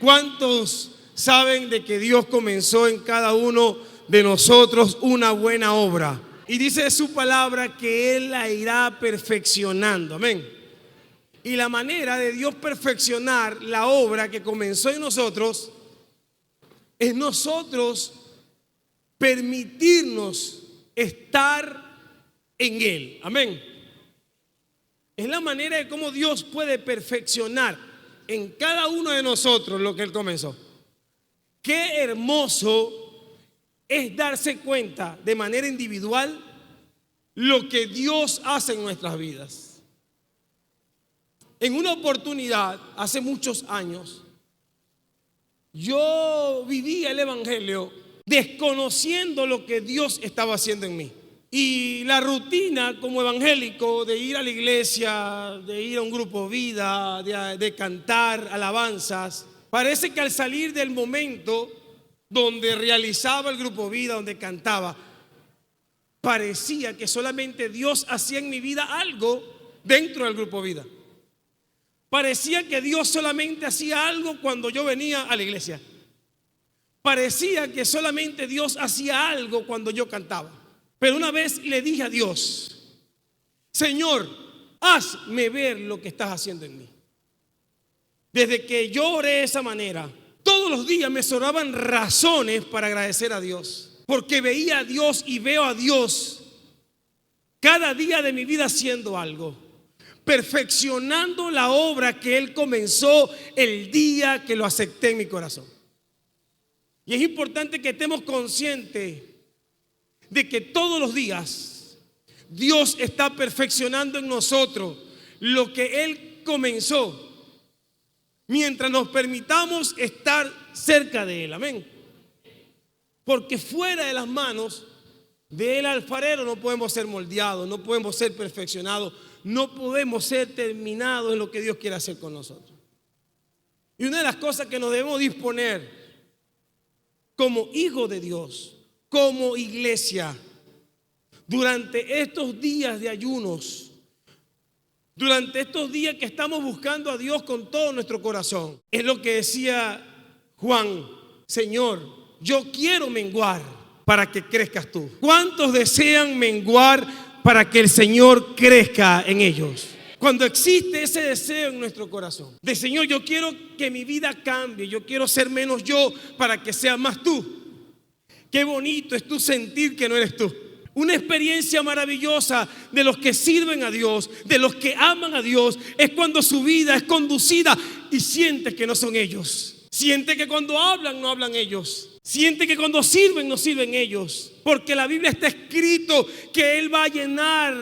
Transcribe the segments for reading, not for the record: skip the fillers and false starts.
¿Cuántos saben de que Dios comenzó en cada uno de nosotros una buena obra? Y dice su palabra que Él la irá perfeccionando. Amén. Y la manera de Dios perfeccionar la obra que comenzó en nosotros es nosotros permitirnos estar en Él. Amén. Es la manera de cómo Dios puede perfeccionar en cada uno de nosotros lo que Él comenzó. Qué hermoso es darse cuenta de manera individual lo que Dios hace en nuestras vidas. En una oportunidad, hace muchos años, yo vivía el evangelio desconociendo lo que Dios estaba haciendo en mí. Y la rutina como evangélico de ir a la iglesia, de ir a un grupo vida, de cantar alabanzas, parece que al salir del momento donde realizaba el grupo vida, donde cantaba, parecía que solamente Dios hacía en mi vida algo dentro del grupo vida. Parecía que Dios solamente hacía algo cuando yo venía a la iglesia. Parecía que solamente Dios hacía algo cuando yo cantaba. Pero una vez le dije a Dios: Señor, hazme ver lo que estás haciendo en mí. Desde que yo oré de esa manera, todos los días me sobraban razones para agradecer a Dios, porque veía a Dios y veo a Dios cada día de mi vida haciendo algo, perfeccionando la obra que Él comenzó el día que lo acepté en mi corazón. Y es importante que estemos conscientes de que todos los días Dios está perfeccionando en nosotros lo que Él comenzó, mientras nos permitamos estar cerca de Él. Amén. Porque fuera de las manos del alfarero no podemos ser moldeados, no podemos ser perfeccionados, no podemos ser terminados en lo que Dios quiere hacer con nosotros. Y una de las cosas que nos debemos disponer como hijos de Dios, como iglesia, durante estos días de ayunos, durante estos días que estamos buscando a Dios con todo nuestro corazón, es lo que decía Juan: Señor, yo quiero menguar para que crezcas tú. ¿Cuántos desean menguar para que el Señor crezca en ellos? Cuando existe ese deseo en nuestro corazón, de Señor, yo quiero que mi vida cambie, yo quiero ser menos yo para que sea más tú. Qué bonito es tú sentir que no eres tú. Una experiencia maravillosa de los que sirven a Dios, de los que aman a Dios, es cuando su vida es conducida y sientes que no son ellos. Siente que cuando hablan no hablan ellos. Siente que cuando sirven no sirven ellos. Porque la Biblia está escrito que Él va a llenar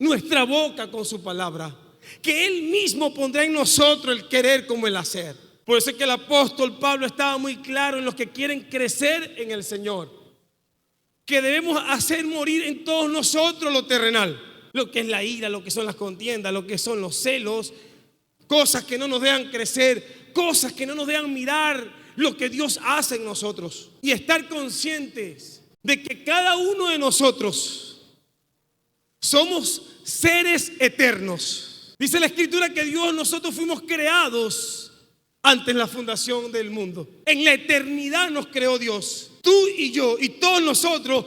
nuestra boca con su palabra, que Él mismo pondrá en nosotros el querer como el hacer. Por eso es que el apóstol Pablo estaba muy claro en los que quieren crecer en el Señor, que debemos hacer morir en todos nosotros lo terrenal, lo que es la ira, lo que son las contiendas, lo que son los celos, cosas que no nos dejan crecer, cosas que no nos dejan mirar lo que Dios hace en nosotros, y estar conscientes de que cada uno de nosotros somos seres eternos. Dice la Escritura que nosotros fuimos creados antes de la fundación del mundo. En la eternidad nos creó Dios. Tú y yo y todos nosotros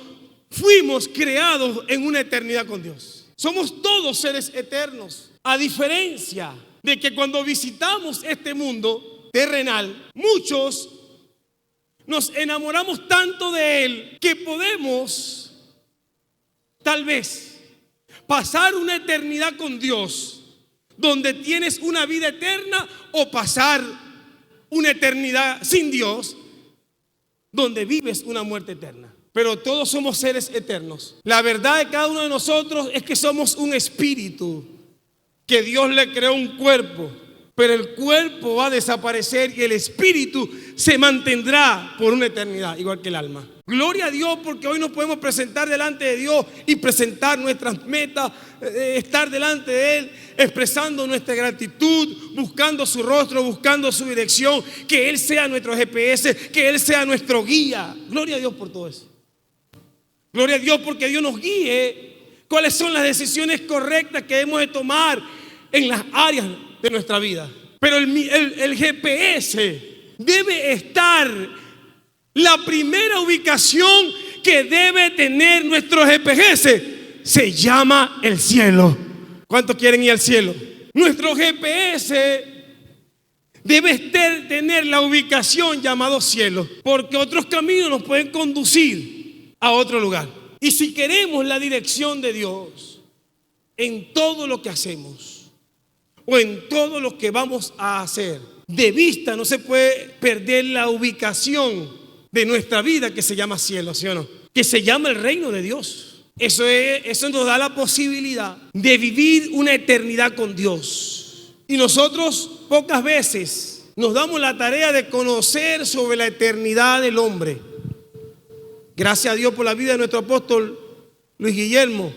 fuimos creados en una eternidad con Dios. Somos todos seres eternos. A diferencia de que cuando visitamos este mundo terrenal, muchos nos enamoramos tanto de Él que podemos tal vez pasar una eternidad con Dios, donde tienes una vida eterna, o pasar una eternidad sin Dios, donde vives una muerte eterna. Pero todos somos seres eternos. La verdad de cada uno de nosotros es que somos un espíritu, que Dios le creó un cuerpo, pero el cuerpo va a desaparecer y el espíritu se mantendrá por una eternidad, igual que el alma. Gloria a Dios, porque hoy nos podemos presentar delante de Dios y presentar nuestras metas, estar delante de Él, expresando nuestra gratitud, buscando su rostro, buscando su dirección, que Él sea nuestro GPS, que Él sea nuestro guía. Gloria a Dios por todo eso. Gloria a Dios porque Dios nos guíe cuáles son las decisiones correctas que debemos de tomar en las áreas de nuestra vida. Pero el GPS debe estar la primera ubicación que debe tener nuestro GPS. Se llama el cielo. ¿Cuántos quieren ir al cielo? Nuestro GPS debe tener la ubicación llamado cielo, porque otros caminos nos pueden conducir a otro lugar. Y si queremos la dirección de Dios en todo lo que hacemos o en todo lo que vamos a hacer, de vista no se puede perder la ubicación de nuestra vida, que se llama cielo, ¿sí o no? Que se llama el reino de Dios. Eso nos da la posibilidad de vivir una eternidad con Dios. Y nosotros pocas veces nos damos la tarea de conocer sobre la eternidad del hombre. Gracias a Dios por la vida de nuestro apóstol Luis Guillermo,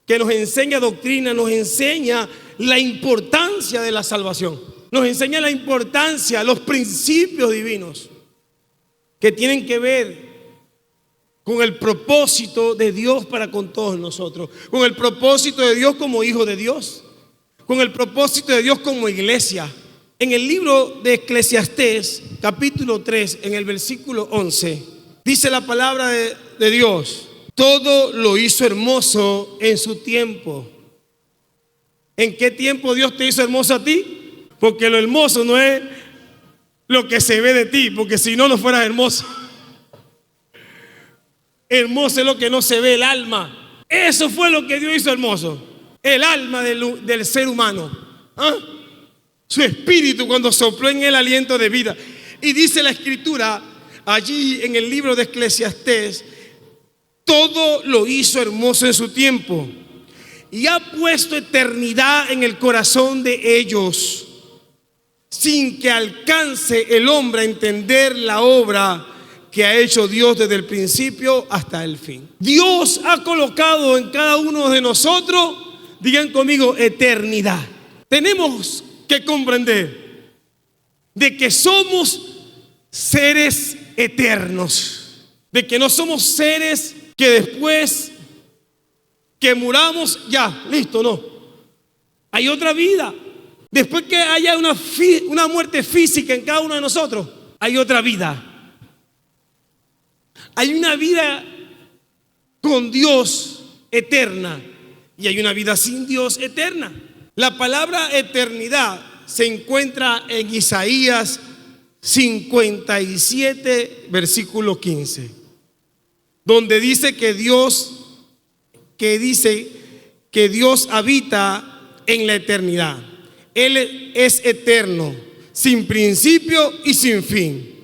que nos enseña doctrina, nos enseña la importancia de la salvación, nos enseña la importancia, los principios divinos que tienen que ver con el propósito de Dios para con todos nosotros, con el propósito de Dios como hijo de Dios, con el propósito de Dios como iglesia. En el libro de Eclesiastés, capítulo 3, en el versículo 11, dice la palabra de Dios: todo lo hizo hermoso en su tiempo. ¿En qué tiempo Dios te hizo hermoso a ti? Porque lo hermoso no es lo que se ve de ti, porque si no, no fueras hermoso. Hermoso es lo que no se ve, el alma. Eso fue lo que Dios hizo hermoso, el alma del ser humano. Su espíritu, cuando sopló en el aliento de vida. Y dice la escritura allí en el libro de Eclesiastés: todo lo hizo hermoso en su tiempo, y ha puesto eternidad en el corazón de ellos, sin que alcance el hombre a entender la obra que ha hecho Dios desde el principio hasta el fin. Dios ha colocado en cada uno de nosotros, digan conmigo, eternidad. Tenemos que comprender de que somos seres eternos, de que no somos seres que después que muramos, ya, listo, no. Hay otra vida. Después que haya una muerte física en cada uno de nosotros, hay otra vida. Hay una vida con Dios eterna y hay una vida sin Dios eterna. La palabra eternidad se encuentra en Isaías 57, versículo 15, donde dice que Dios habita en la eternidad. Él es eterno, sin principio y sin fin.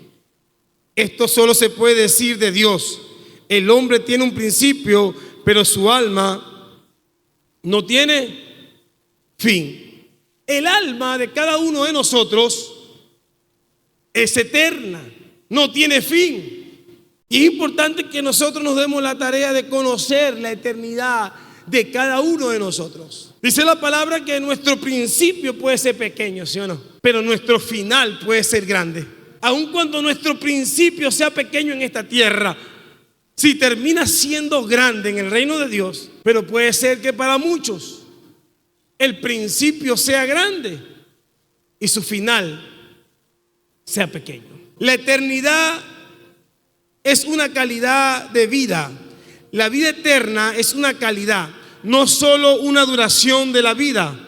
Esto solo se puede decir de Dios. El hombre tiene un principio, pero su alma no tiene fin. El alma de cada uno de nosotros es eterna, no tiene fin. Y es importante que nosotros nos demos la tarea de conocer la eternidad de cada uno de nosotros. Dice la palabra que nuestro principio puede ser pequeño, ¿sí o no? Pero nuestro final puede ser grande. Aun cuando nuestro principio sea pequeño en esta tierra, si termina siendo grande en el reino de Dios, pero puede ser que para muchos el principio sea grande y su final sea pequeño. La eternidad es una calidad de vida. La vida eterna es una calidad, no solo una duración de la vida.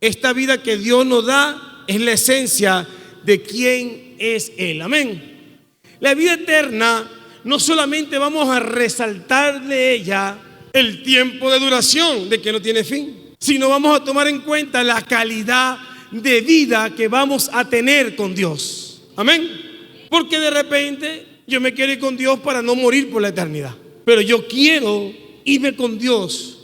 Esta vida que Dios nos da es la esencia de quién es Él. Amén. La vida eterna, no solamente vamos a resaltar de ella el tiempo de duración, de que no tiene fin, sino vamos a tomar en cuenta la calidad de vida que vamos a tener con Dios. Amén. Porque de repente yo me quiero ir con Dios para no morir por la eternidad, pero yo quiero irme con Dios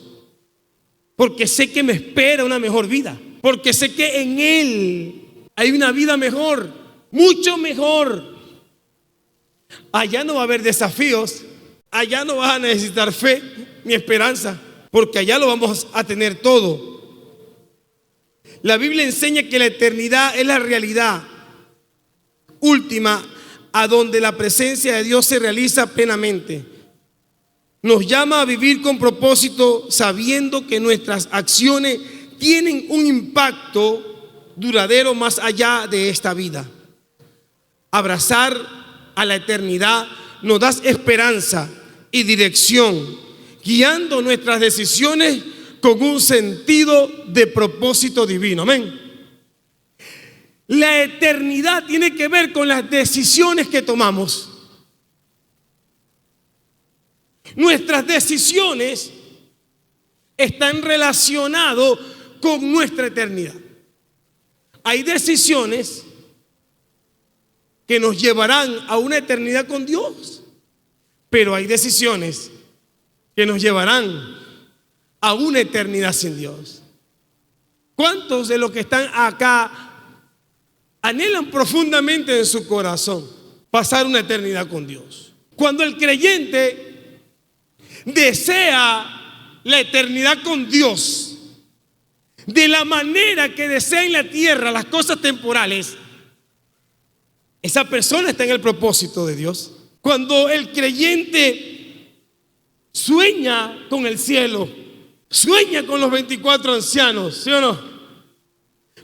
porque sé que me espera una mejor vida, porque sé que en Él hay una vida mejor, mucho mejor. Allá no va a haber desafíos, allá no vas a necesitar fe ni esperanza, porque allá lo vamos a tener todo. La Biblia enseña que la eternidad es la realidad última a donde la presencia de Dios se realiza plenamente. Nos llama a vivir con propósito, sabiendo que nuestras acciones tienen un impacto duradero más allá de esta vida. abrazar a la eternidad, nos das esperanza y dirección, guiando nuestras decisiones con un sentido de propósito divino. Amén. La eternidad tiene que ver con las decisiones que tomamos. Nuestras decisiones están relacionadas con nuestra eternidad. Hay decisiones que nos llevarán a una eternidad con Dios, pero hay decisiones que nos llevarán a una eternidad sin Dios. ¿Cuántos de los que están acá anhelan profundamente en su corazón pasar una eternidad con Dios? Cuando el creyente desea la eternidad con Dios de la manera que desea en la tierra las cosas temporales, esa persona está en el propósito de Dios. Cuando el creyente sueña con el cielo, sueña con los 24 ancianos, ¿sí o no?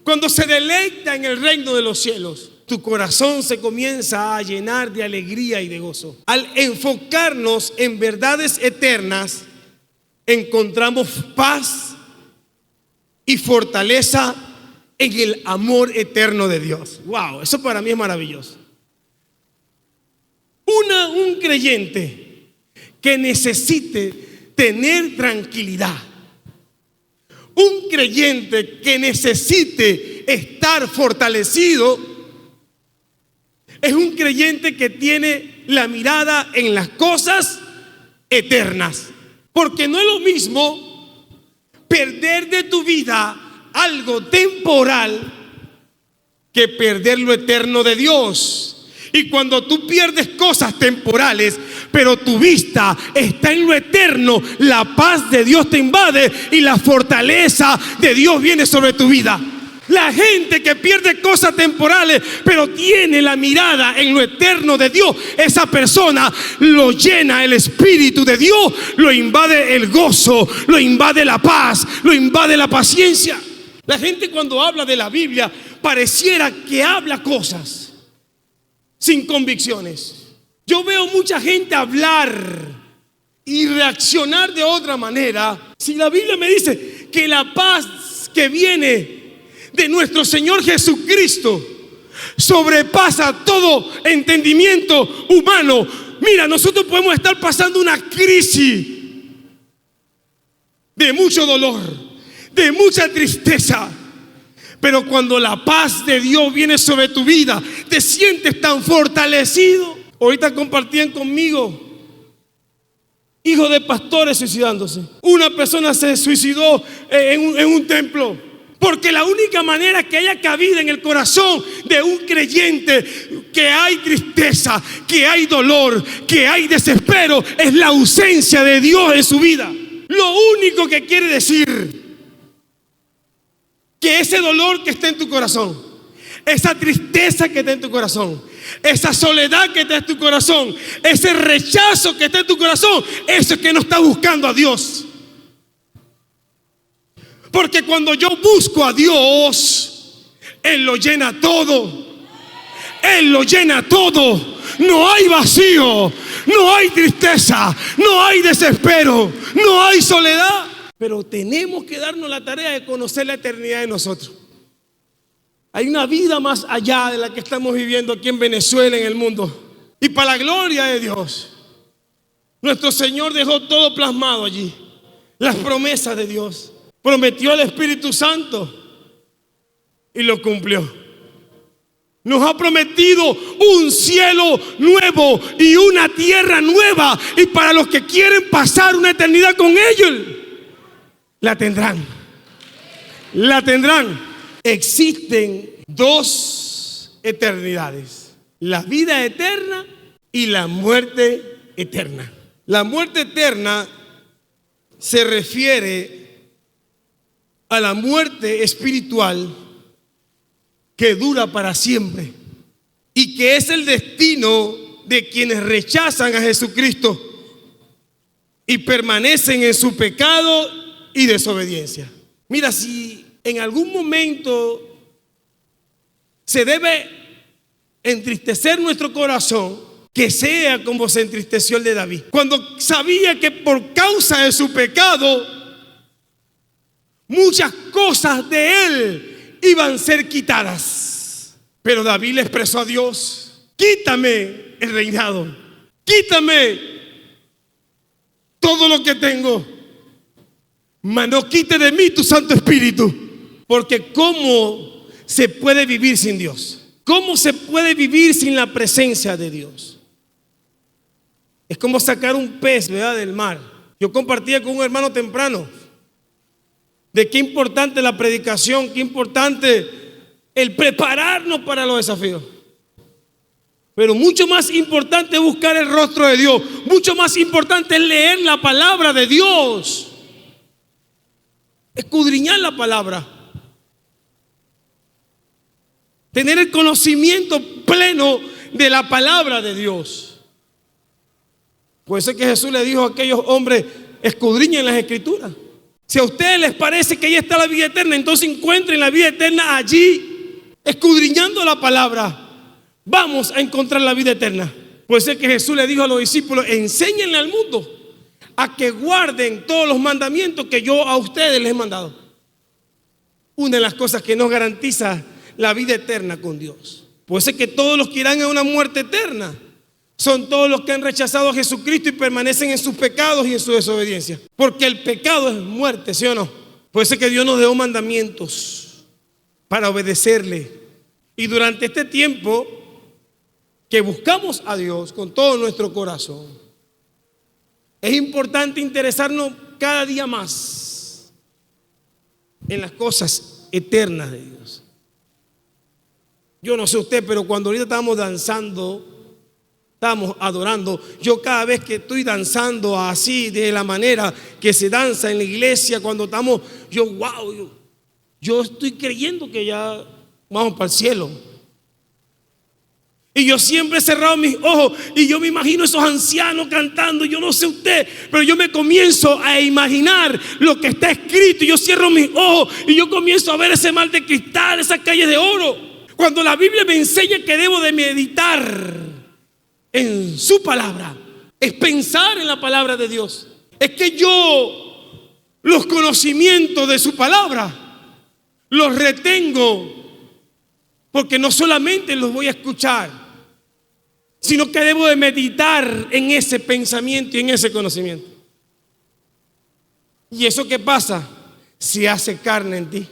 Cuando se deleita en el reino de los cielos, tu corazón se comienza a llenar de alegría y de gozo. Al enfocarnos en verdades eternas, encontramos paz y fortaleza en el amor eterno de Dios. Wow, eso para mí es maravilloso. Un creyente que necesite tener tranquilidad, un creyente que necesite estar fortalecido, es un creyente que tiene la mirada en las cosas eternas. Porque no es lo mismo perder de tu vida algo temporal que perder lo eterno de Dios. Y cuando tú pierdes cosas temporales, pero tu vista está en lo eterno, la paz de Dios te invade y la fortaleza de Dios viene sobre tu vida. La gente que pierde cosas temporales, pero tiene la mirada en lo eterno de Dios, esa persona lo llena el Espíritu de Dios, lo invade el gozo, lo invade la paz, lo invade la paciencia. La gente cuando habla de la Biblia pareciera que habla cosas sin convicciones. Yo veo mucha gente hablar y reaccionar de otra manera. Si la Biblia me dice que la paz que viene de nuestro Señor Jesucristo sobrepasa todo entendimiento humano. Mira, nosotros podemos estar pasando una crisis de mucho dolor, de mucha tristeza, pero cuando la paz de Dios viene sobre tu vida, te sientes tan fortalecido. Ahorita compartían conmigo hijos de pastores suicidándose. Una persona se suicidó en un templo, porque la única manera que haya cabida en el corazón de un creyente que hay tristeza, que hay dolor, que hay desespero, es la ausencia de Dios en su vida. Lo único que quiere decir que ese dolor que está en tu corazón, esa tristeza que está en tu corazón, esa soledad que está en tu corazón, ese rechazo que está en tu corazón, eso es que no está buscando a Dios. Porque cuando yo busco a Dios, Él lo llena todo. Él lo llena todo. No hay vacío, no hay tristeza, no hay desespero, no hay soledad. Pero tenemos que darnos la tarea de conocer la eternidad de nosotros. Hay una vida más allá de la que estamos viviendo aquí en Venezuela, en el mundo. Y para la gloria de Dios, nuestro Señor dejó todo plasmado allí. Las promesas de Dios. Prometió el Espíritu Santo y lo cumplió. Nos ha prometido un cielo nuevo y una tierra nueva. Y para los que quieren pasar una eternidad con ellos, la tendrán. La tendrán. Existen dos eternidades: la vida eterna y la muerte eterna. La muerte eterna se refiere a la muerte espiritual que dura para siempre y que es el destino de quienes rechazan a Jesucristo y permanecen en su pecado y desobediencia. Mira, si en algún momento se debe entristecer nuestro corazón, que sea como se entristeció el de David, cuando sabía que por causa de su pecado muchas cosas de él iban a ser quitadas. Pero David le expresó a Dios: quítame el reinado, quítame todo lo que tengo, mas no quite de mí tu Santo Espíritu. Porque ¿cómo se puede vivir sin Dios? ¿Cómo se puede vivir sin la presencia de Dios? Es como sacar un pez, ¿verdad?, del mar. Yo compartía con un hermano temprano de qué importante la predicación, qué importante el prepararnos para los desafíos. Pero mucho más importante es buscar el rostro de Dios. Mucho más importante es leer la palabra de Dios, escudriñar la palabra, tener el conocimiento pleno de la palabra de Dios. Por eso es que Jesús le dijo a aquellos hombres: escudriñen las escrituras. Si a ustedes les parece que ahí está la vida eterna, entonces encuentren la vida eterna allí, escudriñando la palabra. Vamos a encontrar la vida eterna. Por eso es que Jesús le dijo a los discípulos: enséñenle al mundo a que guarden todos los mandamientos que yo a ustedes les he mandado. Una de las cosas que nos garantiza la vida eterna con Dios. Por eso es que todos los que irán a una muerte eterna son todos los que han rechazado a Jesucristo y permanecen en sus pecados y en su desobediencia. Porque el pecado es muerte, ¿sí o no? Por eso es que Dios nos dio mandamientos para obedecerle. Y durante este tiempo que buscamos a Dios con todo nuestro corazón, es importante interesarnos cada día más en las cosas eternas de Dios. Yo no sé usted, pero cuando ahorita estábamos danzando, estábamos adorando, yo cada vez que estoy danzando así, de la manera que se danza en la iglesia, cuando estamos, yo estoy creyendo que ya vamos para el cielo. Y yo siempre he cerrado mis ojos y yo me imagino esos ancianos cantando. Yo no sé usted, pero yo me comienzo a imaginar lo que está escrito. Y yo cierro mis ojos y yo comienzo a ver ese mar de cristal, esas calles de oro. Cuando la Biblia me enseña que debo de meditar en su palabra, es pensar en la palabra de Dios. Es que yo los conocimientos de su palabra los retengo, porque no solamente los voy a escuchar, sino que debo de meditar en ese pensamiento y en ese conocimiento. ¿Y eso qué pasa? Se hace carne en ti.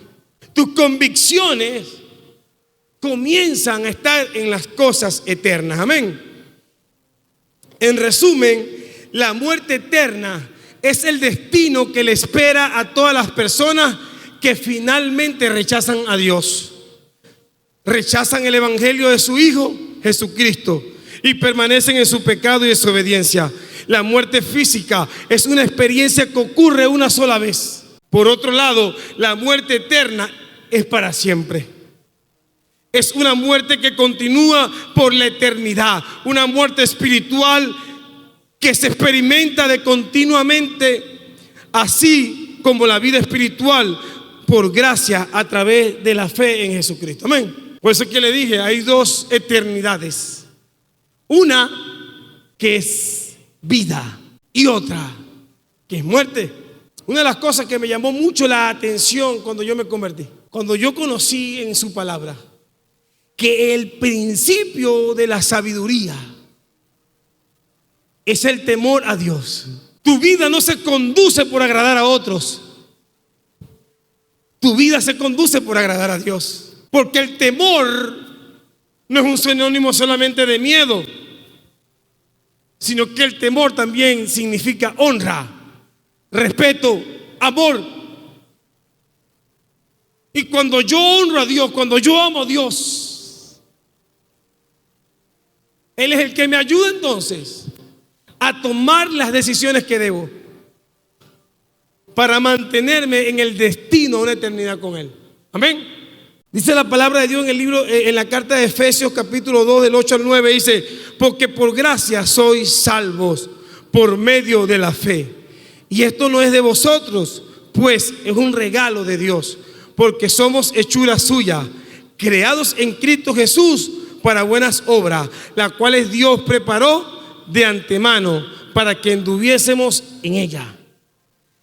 Tus convicciones comienzan a estar en las cosas eternas. Amén. En resumen, la muerte eterna es el destino que le espera a todas las personas que finalmente rechazan a Dios, rechazan el evangelio de su Hijo Jesucristo y permanecen en su pecado y desobediencia. La muerte física es una experiencia que ocurre una sola vez. Por otro lado, la muerte eterna es para siempre. Es una muerte que continúa por la eternidad, una muerte espiritual que se experimenta de continuamente, así como la vida espiritual por gracia a través de la fe en Jesucristo. Amén. Por eso es que le dije, hay dos eternidades. Una que es vida y otra que es muerte. Una de las cosas que me llamó mucho la atención cuando yo me convertí, cuando yo conocí en su palabra, que el principio de la sabiduría es el temor a Dios. Tu vida no se conduce por agradar a otros. Tu vida se conduce por agradar a Dios. Porque el temor no es un sinónimo solamente de miedo, sino que el temor también significa honra, respeto, amor. Y cuando yo honro a Dios, cuando yo amo a Dios, Él es el que me ayuda entonces a tomar las decisiones que debo para mantenerme en el destino de una eternidad con Él. Amén. Dice la palabra de Dios en el libro, en la carta de Efesios capítulo 2 del 8 al 9, dice: porque por gracia sois salvos por medio de la fe. Y esto no es de vosotros, pues es un regalo de Dios, porque somos hechura suya, creados en Cristo Jesús para buenas obras, las cuales Dios preparó de antemano para que anduviésemos en ella.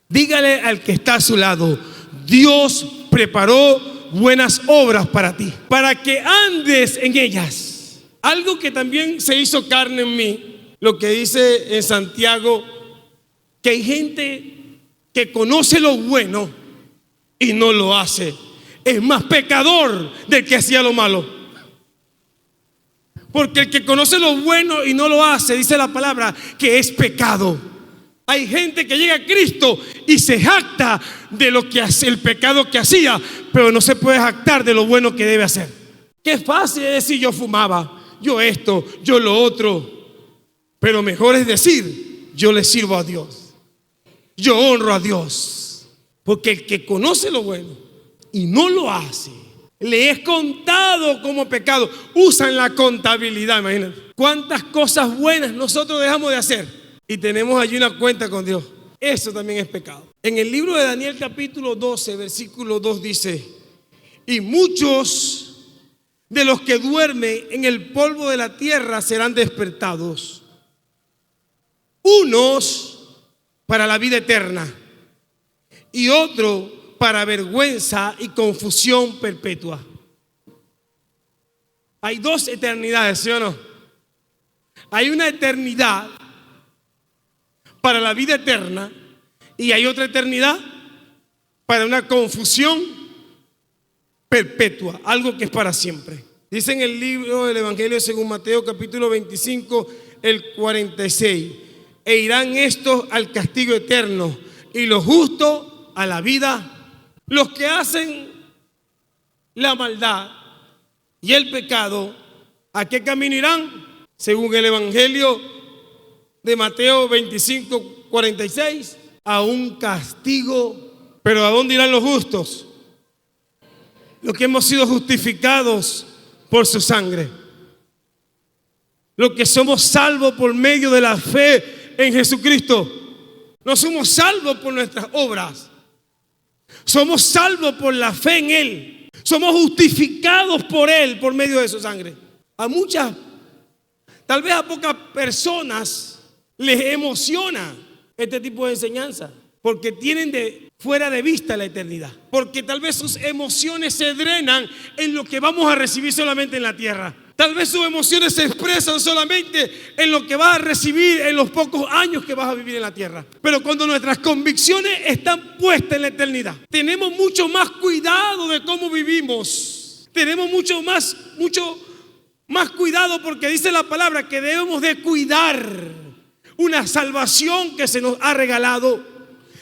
Dígale al que está a su lado: Dios preparó buenas obras para ti, para que andes en ellas. Algo que también se hizo carne en mí, lo que dice en Santiago, que hay gente que conoce lo bueno y no lo hace. Es más pecador del que hacía lo malo. Porque el que conoce lo bueno y no lo hace, dice la palabra, que es pecado. Hay gente que llega a Cristo y se jacta de lo que hace, el pecado que hacía, pero no se puede jactar de lo bueno que debe hacer. Qué fácil es decir: yo fumaba, yo esto, yo lo otro. Pero mejor es decir: yo le sirvo a Dios, yo honro a Dios. Porque el que conoce lo bueno y no lo hace, le es contado como pecado. Usan la contabilidad, imagínate. ¿Cuántas cosas buenas nosotros dejamos de hacer y tenemos allí una cuenta con Dios? Eso también es pecado. En el libro de Daniel capítulo 12, versículo 2 dice: y muchos de los que duermen en el polvo de la tierra serán despertados, unos para la vida eterna y otro para vergüenza y confusión perpetua. Hay dos eternidades, ¿sí o no? Hay una eternidad para la vida eterna y hay otra eternidad para una confusión perpetua, algo que es para siempre. Dice en el libro del Evangelio según Mateo capítulo 25, el 46: e irán estos al castigo eterno y los justos a la vida. Los que hacen la maldad y el pecado, ¿a qué camino irán? Según el Evangelio de Mateo 25, 46, a un castigo. Pero ¿a dónde irán los justos? Los que hemos sido justificados por su sangre, los que somos salvos por medio de la fe en Jesucristo. No somos salvos por nuestras obras, somos salvos por la fe en Él. Somos justificados por Él por medio de su sangre. A muchas, tal vez a pocas personas les emociona este tipo de enseñanza, porque tienen fuera de vista la eternidad, porque tal vez sus emociones se drenan en lo que vamos a recibir solamente en la tierra. Tal vez sus emociones se expresan solamente en lo que vas a recibir en los pocos años que vas a vivir en la tierra. Pero cuando nuestras convicciones están puestas en la eternidad, tenemos mucho más cuidado de cómo vivimos. Tenemos mucho más cuidado, porque dice la palabra que debemos de cuidar una salvación que se nos ha regalado.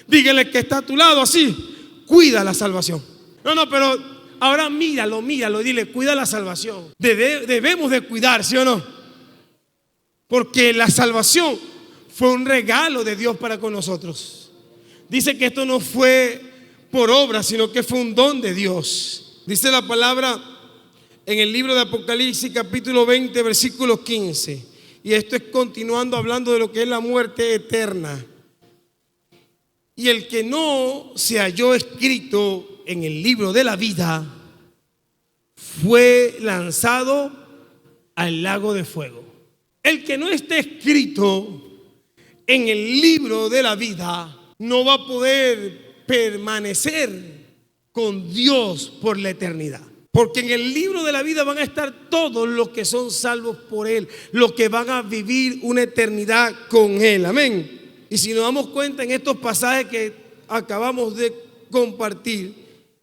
Dígale que está a tu lado así: cuida la salvación. No, pero ahora míralo, dile: cuida la salvación. Debemos de cuidar, ¿sí o no? Porque la salvación fue un regalo de Dios para con nosotros. Dice que esto no fue por obra, sino que fue un don de Dios. Dice la palabra en el libro de Apocalipsis capítulo 20, versículo 15. Y esto es continuando hablando de lo que es la muerte eterna. Y el que no se halló escrito en el libro de la vida fue lanzado al lago de fuego. El que no esté escrito en el libro de la vida no va a poder permanecer con Dios por la eternidad. Porque en el libro de la vida van a estar todos los que son salvos por Él, los que van a vivir una eternidad con Él. Amén. Y si nos damos cuenta en estos pasajes que acabamos de compartir,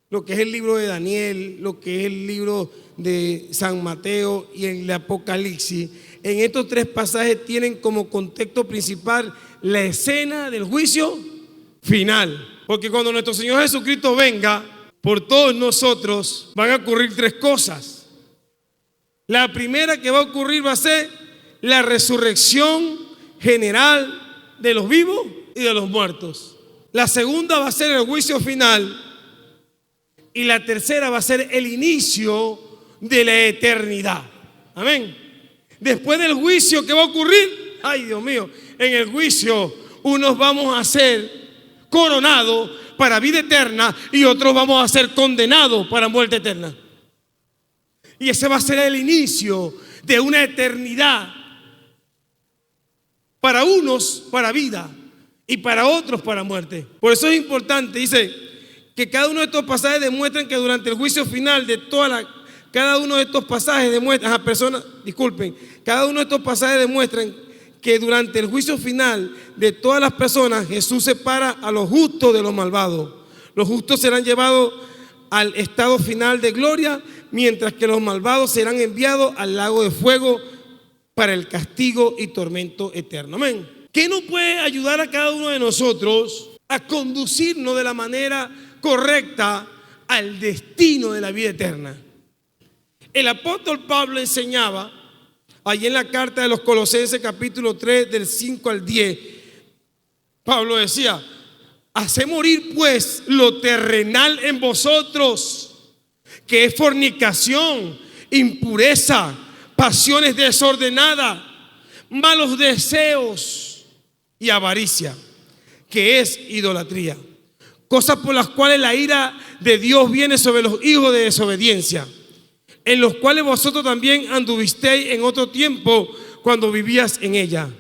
lo que es el libro de Daniel, lo que es el libro de San Mateo y en el Apocalipsis, en estos tres pasajes tienen como contexto principal la escena del juicio final. Porque cuando nuestro Señor Jesucristo venga por todos nosotros, van a ocurrir tres cosas. La primera que va a ocurrir va a ser la resurrección general de los vivos y de los muertos. La segunda va a ser el juicio final. Y la tercera va a ser el inicio de la eternidad. Amén. Después del juicio, ¿qué va a ocurrir? Ay, Dios mío, en el juicio unos vamos a ser coronados para vida eterna y otros vamos a ser condenados para muerte eterna. Y ese va a ser el inicio de una eternidad. Para unos, para vida, y para otros, para muerte. Por eso es importante, dice, que cada uno de estos pasajes demuestran que durante el juicio final de cada uno de estos pasajes demuestran, cada uno de estos pasajes demuestran que durante el juicio final de todas las personas, Jesús separa a los justos de los malvados. Los justos serán llevados al estado final de gloria, mientras que los malvados serán enviados al lago de fuego para el castigo y tormento eterno. Amén. ¿Qué nos puede ayudar a cada uno de nosotros a conducirnos de la manera correcta al destino de la vida eterna? El apóstol Pablo enseñaba allí en la carta de los Colosenses capítulo 3 del 5 al 10. Pablo decía: haced morir pues lo terrenal en vosotros, que es fornicación, impureza, pasiones desordenadas, malos deseos y avaricia, que es idolatría. Cosas por las cuales la ira de Dios viene sobre los hijos de desobediencia, en los cuales vosotros también anduvisteis en otro tiempo cuando vivías en ella.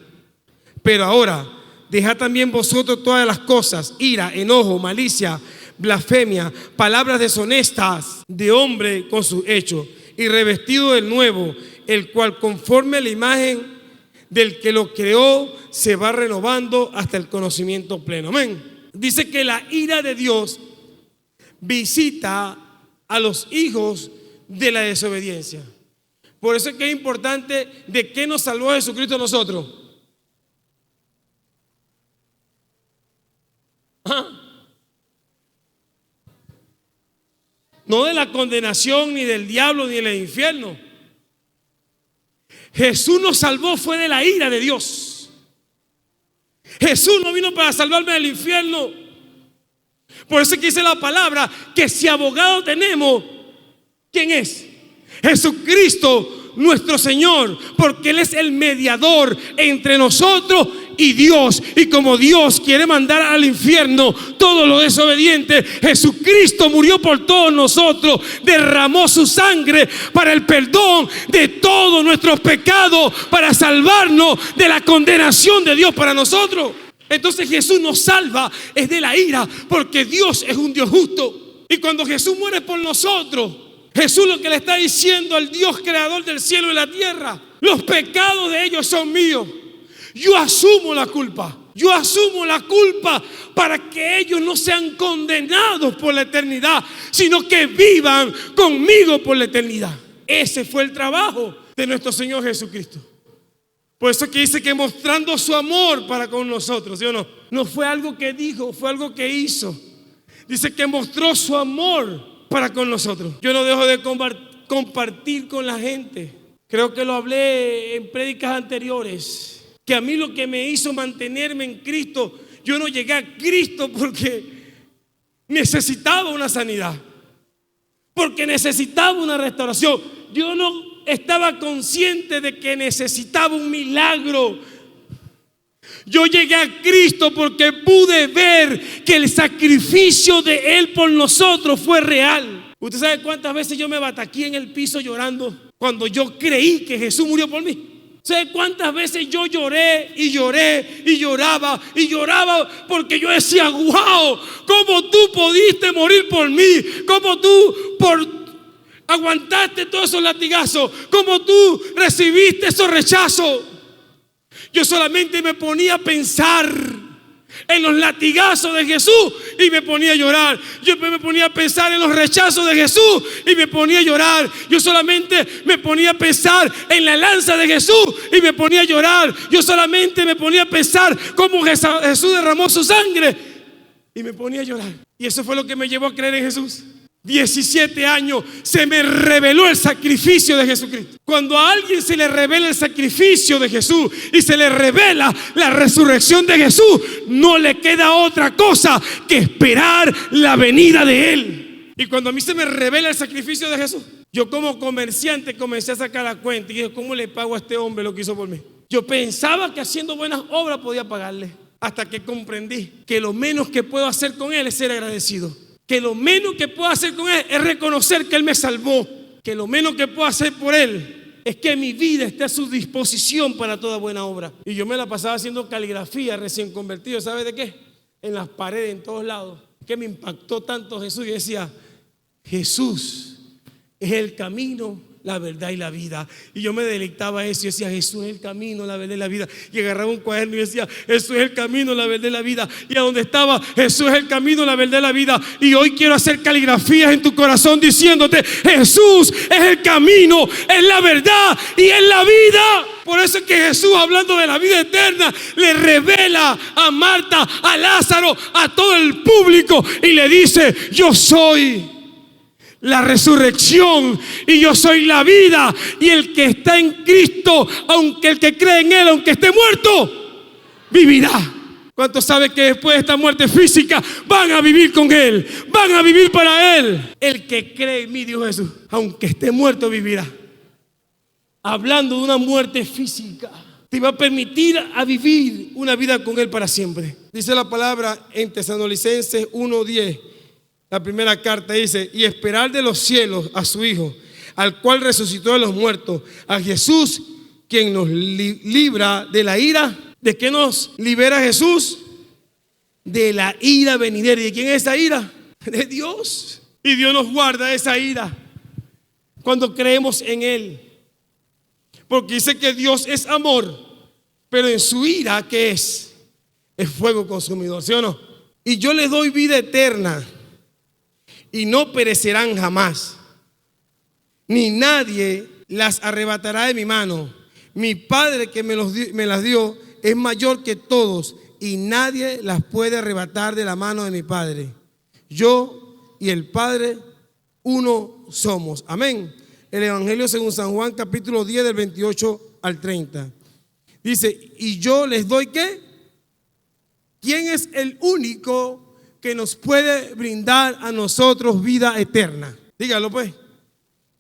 Pero ahora, dejad también vosotros todas las cosas: ira, enojo, malicia, blasfemia, palabras deshonestas de hombre con sus hechos, y revestido del nuevo, el cual conforme a la imagen del que lo creó se va renovando hasta el conocimiento pleno. Amén. Dice que la ira de Dios visita a los hijos de la desobediencia. Por eso es que es importante de qué nos salvó Jesucristo a nosotros. No de la condenación, ni del diablo, ni del infierno. Jesús nos salvó fue de la ira de Dios. Jesús no vino para salvarme del infierno. Por eso es que dice la palabra que si abogado tenemos, ¿quién es? Jesucristo nuestro Señor, porque Él es el mediador entre nosotros y Dios. Y como Dios quiere mandar al infierno todos los desobedientes, Jesucristo murió por todos nosotros, derramó su sangre para el perdón de todos nuestros pecados, para salvarnos de la condenación de Dios para nosotros. Entonces Jesús nos salva es de la ira, porque Dios es un Dios justo. Y cuando Jesús muere por nosotros, Jesús lo que le está diciendo al Dios creador del cielo y la tierra: los pecados de ellos son míos. Yo asumo la culpa. Yo asumo la culpa para que ellos no sean condenados por la eternidad, sino que vivan conmigo por la eternidad. Ese fue el trabajo de nuestro Señor Jesucristo. Por eso que dice que mostrando su amor para con nosotros, ¿sí o no? No fue algo que dijo, fue algo que hizo. Dice que mostró su amor para con nosotros. Yo no dejo de compartir con la gente. Creo que lo hablé en prédicas anteriores, que a mí lo que me hizo mantenerme en Cristo, yo no llegué a Cristo porque necesitaba una sanidad, porque necesitaba una restauración. Yo no estaba consciente de que necesitaba un milagro. Yo llegué a Cristo porque pude ver que el sacrificio de Él por nosotros fue real. ¿Usted sabe cuántas veces yo me bataqué en el piso llorando cuando yo creí que Jesús murió por mí? ¿Sabe cuántas veces yo lloré y lloré y lloraba porque yo decía: wow, ¿cómo tú pudiste morir por mí? ¿Cómo tú aguantaste todos esos latigazos? ¿Cómo tú recibiste esos rechazos? Yo solamente me ponía a pensar en los latigazos de Jesús y me ponía a llorar. Yo me ponía a pensar en los rechazos de Jesús y me ponía a llorar. Yo solamente me ponía a pensar en la lanza de Jesús y me ponía a llorar. Yo solamente me ponía a pensar cómo Jesús derramó su sangre y me ponía a llorar. Y eso fue lo que me llevó a creer en Jesús. 17 años se me reveló el sacrificio de Jesucristo. Cuando a alguien se le revela el sacrificio de Jesús y se le revela la resurrección de Jesús, no le queda otra cosa que esperar la venida de Él. Y cuando a mí se me revela el sacrificio de Jesús, yo como comerciante comencé a sacar la cuenta y dije: ¿cómo le pago a este hombre lo que hizo por mí? Yo pensaba que haciendo buenas obras podía pagarle, hasta que comprendí que lo menos que puedo hacer con Él es ser agradecido. Que lo menos que puedo hacer con Él es reconocer que Él me salvó. que lo menos que puedo hacer por Él es que mi vida esté a su disposición para toda buena obra. Y yo me la pasaba haciendo caligrafía recién convertido, ¿sabe de qué? En las paredes, en todos lados. Que me impactó tanto Jesús. Y decía, Jesús es el camino, la verdad y la vida. Y yo me deleitaba eso. Y decía, Jesús es el camino, la verdad y la vida. Y agarraba un cuaderno y decía, Jesús es el camino, la verdad y la vida. Y a donde estaba, Jesús es el camino, la verdad y la vida. Y hoy quiero hacer caligrafías en tu corazón diciéndote, Jesús es el camino, es la verdad y es la vida. Por eso es que Jesús, hablando de la vida eterna, le revela a Marta, a Lázaro, a todo el público y le dice, yo soy la resurrección y yo soy la vida, y el que está en Cristo, aunque el que cree en Él, aunque esté muerto, vivirá. ¿Cuántos saben que después de esta muerte física van a vivir con Él? Van a vivir para Él. El que cree en mí, dijo Jesús, aunque esté muerto, vivirá. Hablando de una muerte física, te va a permitir a vivir una vida con Él para siempre. Dice la palabra en Tesalonicenses 1:10. La primera carta dice, y esperar de los cielos a su Hijo, al cual resucitó de los muertos, a Jesús, quien nos libra de la ira. ¿De qué nos libera Jesús? De la ira venidera. ¿Y de quién es esa ira? De Dios. Y Dios nos guarda de esa ira cuando creemos en Él. Porque dice que Dios es amor, pero en su ira, ¿qué es? Es fuego consumidor, ¿sí o no? Y yo les doy vida eterna, y no perecerán jamás, ni nadie las arrebatará de mi mano. Mi Padre que me las dio es mayor que todos, y nadie las puede arrebatar de la mano de mi Padre. Yo y el Padre uno somos. Amén. El Evangelio según San Juan, capítulo 10, del 28 al 30. Dice, y yo les doy ¿qué? ¿Quién es el único que nos puede brindar a nosotros vida eterna? Dígalo pues.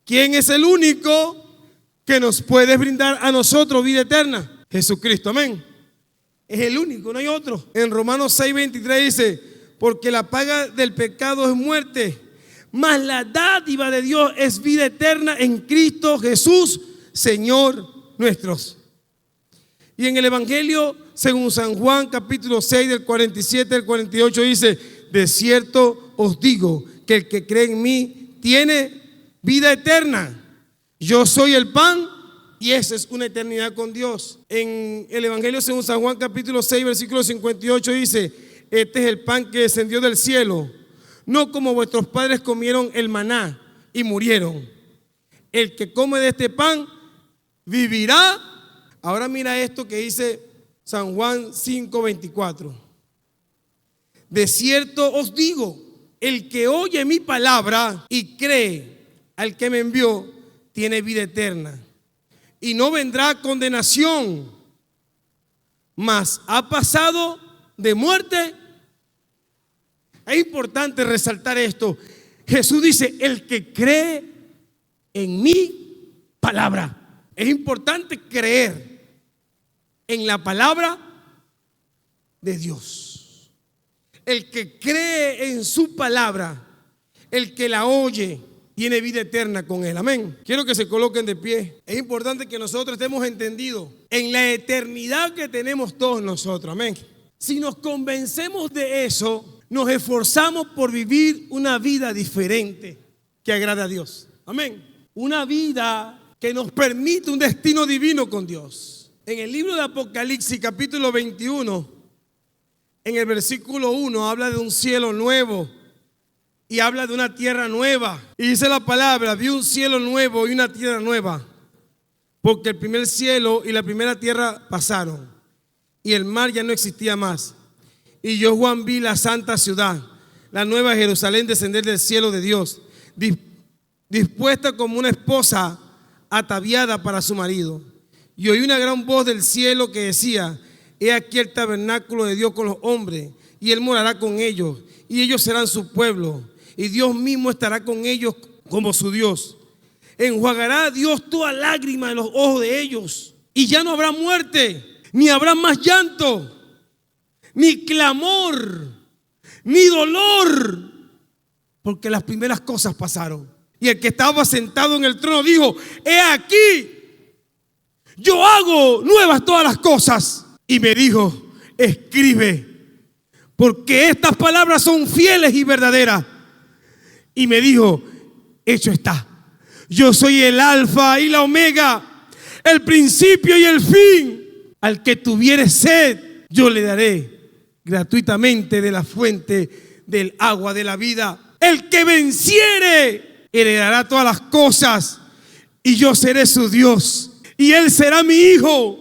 ¿Quién es el único que nos puede brindar a nosotros vida eterna? Jesucristo, amén. Es el único, no hay otro. En Romanos 6:23 dice, porque la paga del pecado es muerte, mas la dádiva de Dios es vida eterna en Cristo Jesús, Señor nuestros. Y en el Evangelio según San Juan, capítulo 6, del 47 al 48 dice, de cierto os digo que el que cree en mí tiene vida eterna. Yo soy el pan, y esa es una eternidad con Dios. En el Evangelio según San Juan, capítulo 6, versículo 58 dice, este es el pan que descendió del cielo, no como vuestros padres comieron el maná y murieron. El que come de este pan vivirá. Ahora mira esto que dice San Juan 5:24. De cierto os digo, el que oye mi palabra y cree al que me envió, tiene vida eterna, y no vendrá a condenación, mas ha pasado de muerte. Es importante resaltar esto. Jesús dice, el que cree en mi palabra. Es importante creer en la palabra de Dios. El que cree en su palabra, el que la oye, tiene vida eterna con Él. Amén. Quiero que se coloquen de pie. Es importante que nosotros estemos entendidos en la eternidad que tenemos todos nosotros. Amén. Si nos convencemos de eso, nos esforzamos por vivir una vida diferente que agrade a Dios. Amén. Una vida que nos permite un destino divino con Dios. En el libro de Apocalipsis, capítulo 21, en el versículo 1, habla de un cielo nuevo y habla de una tierra nueva. Y dice la palabra, vi un cielo nuevo y una tierra nueva, porque el primer cielo y la primera tierra pasaron, y el mar ya no existía más. Y yo, Juan, vi la santa ciudad, la nueva Jerusalén, descender del cielo de Dios, dispuesta como una esposa ataviada para su marido. Y oí una gran voz del cielo que decía, he aquí el tabernáculo de Dios con los hombres, y Él morará con ellos, y ellos serán su pueblo, y Dios mismo estará con ellos como su Dios. Enjuagará a Dios toda lágrima de los ojos de ellos, y ya no habrá muerte, ni habrá más llanto, ni clamor, ni dolor, porque las primeras cosas pasaron. Y el que estaba sentado en el trono dijo: he aquí, yo hago nuevas todas las cosas. Y me dijo: escribe, porque estas palabras son fieles y verdaderas. Y me dijo: hecho está. Yo soy el alfa y la omega, el principio y el fin. Al que tuviere sed, yo le daré gratuitamente de la fuente del agua de la vida. El que venciere heredará todas las cosas, y yo seré su Dios, y él será mi hijo.